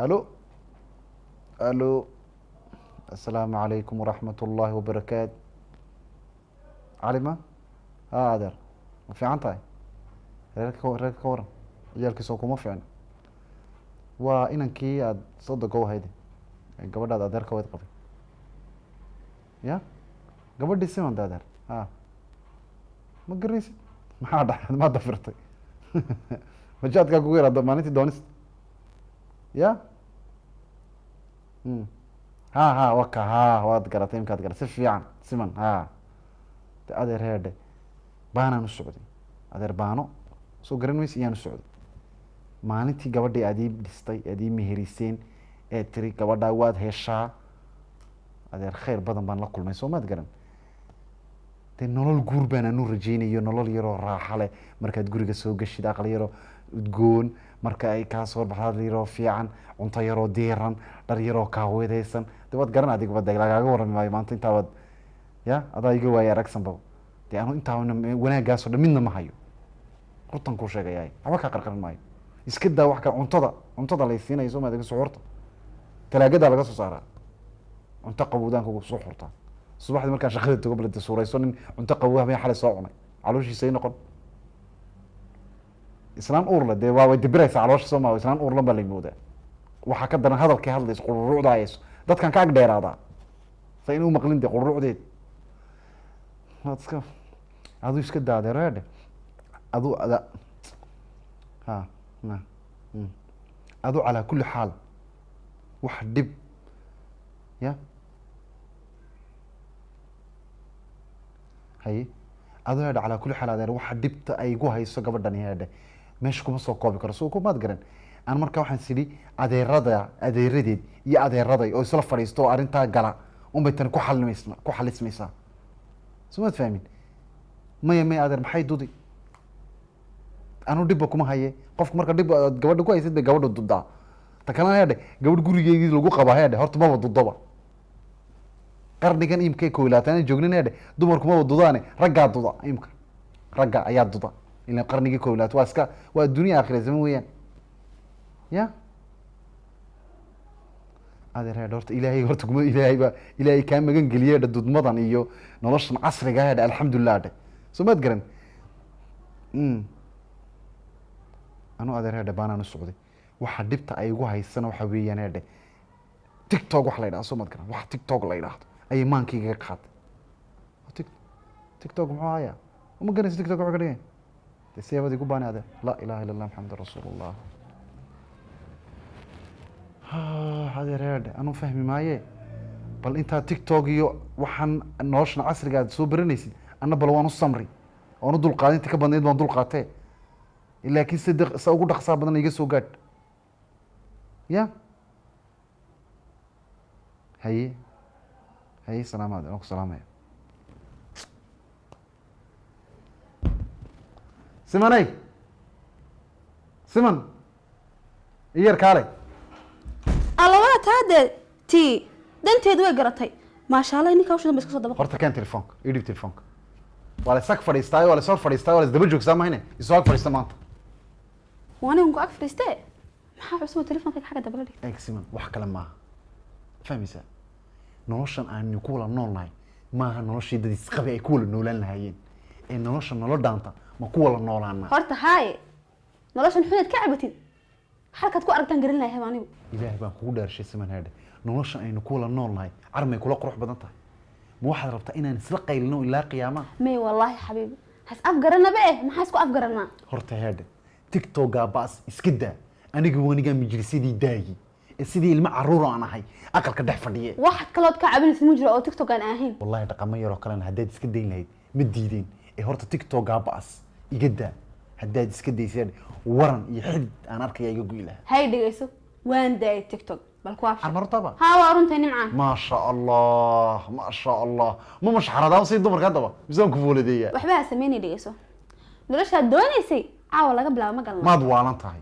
الو الو. السلام عليكم ورحمة الله وبركاته. علمة هذا في عنتاي reerka ka waran ciyaalkiisa kuma fiicna waa inankii aada sodogo hayde gabadhaad adeerka wayd qabay ya gabadhii simanda adeer ma garanaysid maxaa dhaxay ma dafirtay majaadkaa kugu yaraada maalintii doonista ya waka waad garatay imkaad garatay si fiican siman de adeer heedhe baanaan u socday adeer baano soo garan maysa iyaan u socday maalintii gabadhii aad ii dhistay aad ii meheriseen ee tiri gabadhaa waad heshaa adeer khayr badan baan la kulmay soo maad garan dee nolol guur baan anu rajeynayo nolol yaroo raaxa leh markaad guriga soo gashid aqal yaroo udgoon marka ay kaa soo baxdaad yaroo fiican cunto yaroo diiran dhar yaroo kaaweedaysan de waad garan adigba de lagaaga warrami maayo maanta intaabaad ya adaa iga waaya aragsanbaba dee anu intaa wanaaggaasoo dhan midna ma hayo rutan kuu sheegayahay waxba kaa qarqarin maayo iska daa wax kale cuntada lay siinayo soo maad suxuurta talaagadaa laga soo saaraa cunto qabowdaanka ugu soo xurtaa subaxdii markaan shaqada tago balade suurayso nin cunto qabow habeen xalay soo cunay calooshiisa ay noqon islaan uurle dee waa way dibiraysaa caloosha soo maa islaan uurlan baa lay moodaa waxaa ka daran hadalkay hadlayso qururucdaayso dadkan ka ag dheeraadaa sa inuu maqlin dee qururucdeed waad iska aduu iska daadeereedhe aduu aduu calaa kulli xaal wax dhib ya haye aduu heedhe calaa kulli xaal adeer waxa dhibta ay gu hayso gabadhani heedhe meesha kuma soo koobi karo so kumaad garan aan markaa waxaan sidhi adeeradeed iyo adeeraday oo isla fadhiisto oo arrintaa gala unbay tani ku xalismaysaa soo maad fahmin maya adeer maxay dudi anu dhibba kuma haye qofku marka dhib gabadha ku haysid bay gabadha dudaa ta kalena heedhe gabadh gurigeygii lagu qabaa heedhe horta maba dudoba qarnigan imka koylaatan joognin heedhe dumarku maba dudaane raggaa duda imka ragga ayaa duda ila qarnigii koylaat waa adduuniya aakhira zaman weeyaan ya adeer heedhe horta ilaahay horta kuma ilaahay kaa magan geliye heedhe dudmadan iyo noloshan casriga heedhe alxamdulilah heedhe soo maad garan anu adeer heedhe baanaan u socday waxa dhibta ay igu haysana waxa weeyaan heedhe tiktok wax la yidhahdo soo maad garan wax tiktok la yidhaahdo ayay maankayga ka qaaday tiktok muxuu hayaa uma garanaysa tiktok wuxuu ka dhigay de siyaabadii ku baani adeer laa ilaha illa allah maxamedun rasuulullah adeer heedhe anuu fahmi maaye bal intaa tiktok iyo waxaan noloshan casriga aad soo baranaysid anna bal waan u samri oon u dulqaadin inta ka badnayd baan dulqaatee laakiin sa ugu dhaqsaa badan iga soo gaadh ya haye salaamaad waan ku salaamaya simaney siman iyar kaale alawaa taade ti danteedu way garatay maasha allah ninka hawshan ba iska soo daba horta keen telefoonka ii dhib telefoonka waa la isag fadhiistaayo waa la soo fadhiistaayo waa la isdaba joogsaa mahayne isoo ag fadhiista maanta waana unku ag fadhiistee maxaa cusub telefonkayga xagga daba la dhigtay siman wax kale maaha fahmaysaa noloshan aanu ku wala nool nahay maaha noloshii dad isqabi ay ku wala noolaan lahaayeen ee nolosha nolo dhaanta ma ku wala noolaana horta haaye noloshan xuneed ka cabatid halkaad ku aragtaan garin lahay anigu ilaahay baan kugu dhaarshay siman heedhe noloshan aynu ku wala nool nahay carmay kula qurux badan tahay ma waxaad rabtaa inaan isla qaylino ilaa qiyaamaha may wallaahi xabiibi has afgaranaba maxaa isku afgaranaa horta heedhe tiktokaa baas iska daa aniga wanigaa majlisadii daayi ee sidii ilmo caruur aan ahay aqalka dhex fadhiye waxaad kalood ka cabinaysa ma jiro oo tiktok aan ahayn wallahi dhaqamo yaroo kalena haddaad iska dayn lahayd ma diideen ee horta tiktokaa baas iga daa haddaad iska dayseen waran iyo xidid aan arkaya iga goy lahaa hay dhegeyso waan daayay tiktok bal ku afshay martaba haa waa runtii nimcaan ma sha allah ma mashxaradaa si dumarka hadaba misaan ku fooladeeyaa waxba ha sameynay dhegeyso noloshaad doonaysay caawa laga bilaabo ma galno maad waalan tahay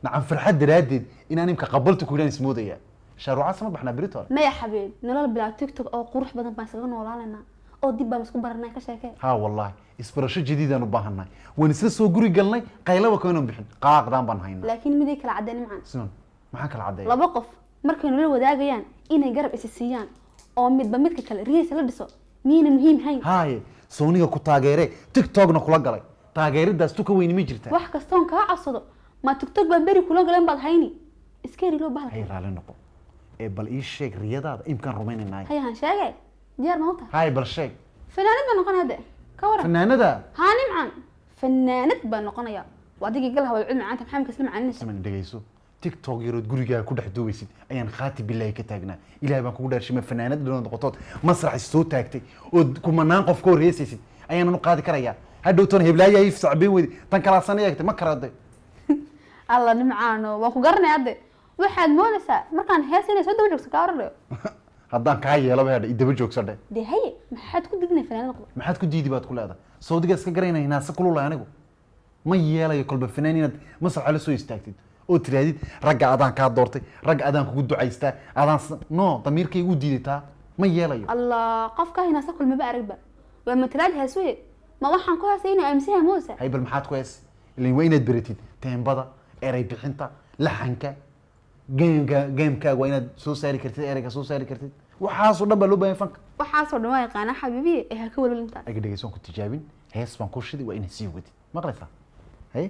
nacam farxad daraadeed inaan imka qabalta ku yidhaan ismoodayaa shaaruucaad sama baxnaa berito maya xabiib nolol bilaa tiktok oo qurux badan baan isaga noolaanaynaa oo dib baan isku baranay ka sheekay ها والله isbarasho jadiidaan u baahanay waan isla soo guri galnay qaylaba keenan bixin qaaqdaan baan haynaa laakiin midii kala cadeyn macaan siman maxaa kala caddeeya laba qof markay nolol wadaagayaan inay garab isa siiyaan oo midba midka kale riisa la dhiso miyayna muhiim hayn haye sooniga ku taageere tiktokna kula galay taageeradaas tu ka weyni ma jirtaa wax kastoon kaa codsado ma tiktok baan beri kula galeen baad hayni iska heri loo bahal hay raali noqo ee bal ii sheeg riyadaada imkaan rumaynaynaay hayahan sheegay diyaar ma u tahay hay bal sheeg fanaanad baa noqonaya de ka waran fanaanada haa nimcan fanaanad baa noqonaya waa adigii gal hawal cud macaanta maxamed kasla macaninaysa siman dhegeyso tiktok yarood gurigaaga ku dhex duubaysid ayaan khaati bilaahi ka taagnaa ilaahay baan kugu dhaarshimay fanaanad dhanood noqotood masrax soo taagtay ood kumanaan qof ka horreysaysid ayaanan u qaadi karayaa hadhowtoona heblaayaa if sacbeen weydi tan kalaasan eegtay ma karade alla nimcaano waan ku garanaya hadde waxaad moodaysaa markaan hees inay soo daba joogso kaa oranayo haddaan kaa yeelaba hadha idaba joogsadhe dee haye maxaad ku didinay fanaanad noqdo maxaad ku diidi baad ku leedahay sawdiga iska garanay hinaase kululay anigu ma yeelayo kolba fanaan inaad masraxa la soo istaagtid oo tiraadid ragga adaan kaa doortay ragga adaan kugu ducaystaa adaan no damiirkayga u diidataa ma yeelayo allah qofka hinaasa kulmaba aragba waa matalaad heesweye ma waxaan ku heesay inay aaminsaha moosa hay bal maxaad ku hees ilan waa inaad beratid teembada erey bixinta laxanka gamekaaga waa inaad soo saari kartid ereyga soo saari kartid waxaasoo dhan baa loo baahan fanka waxaasoo dhan waa yaqaanaa xabiibiye ee ha ka walwalintaa aga dhegeysoon ku tijaabin hees baan ku shidi waa inaad sii wadid maqlaysaa hay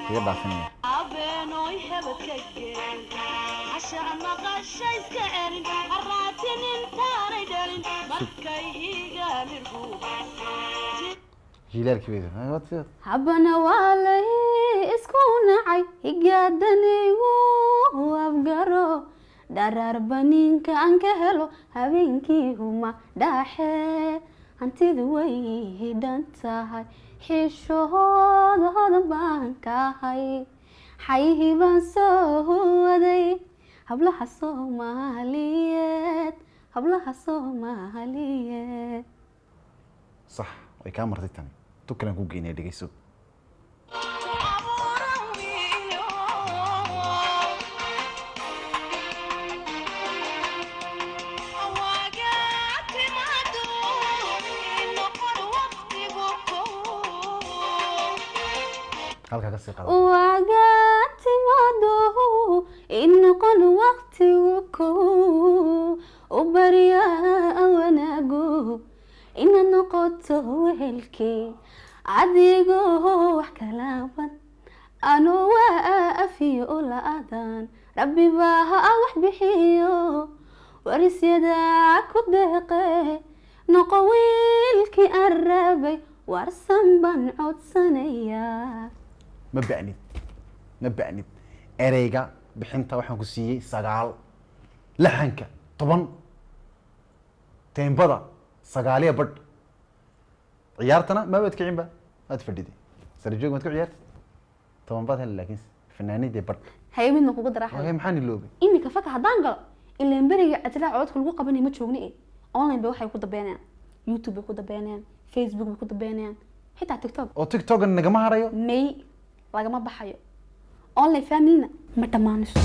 iga dhaafinaya abeenooy hebadkageen cashaa maqashayska celin haraatin intaanay dhalin markay higaanirgu jilaalkii bay habana waa lay isku nacay higaadanigu afgaro dharaarba ninka aan ka helo habeenkii huma dhaaxe hantidu way hidhan tahay xishooda baan ka hay xayihii baan soo waday hablaha soomaaliyeed sax way kaa martay tani tu kalaan ku geynaya dhegeyso halkaa ka sii qaada wagaatimaado inoqon waqtigu kow u baryaa wanaago ina noqoto wehelkii adigoo wax kalaaban anu waa afiyo la-adan rabbi baa ha wax bixiyo warisyada ku deeqe noqo wiilkii aan rabay warsan baan codsanayaa ma ba'nid ereyga bixinta waxaan ku siiyey 9 laxanka 10 teembada 9 badh ciyaartana ma baad kicinba aad fadhiday sarjoog maad ku ciyaartay 10 baad hel laakiin fanaanidii badh haye midna kugu daraaxay waxay maxaan iloobay imika faka haddaan galo ilaan beriga atlaa codka lagu qabanay ma joogni online bay waxay ku dabeynayaan youtube bay ku dabeynayaan facebook bay ku dabeynayaan xitaa tiktok oo tiktok nagama harayo may lagama baxayo online family ma dhamaanayso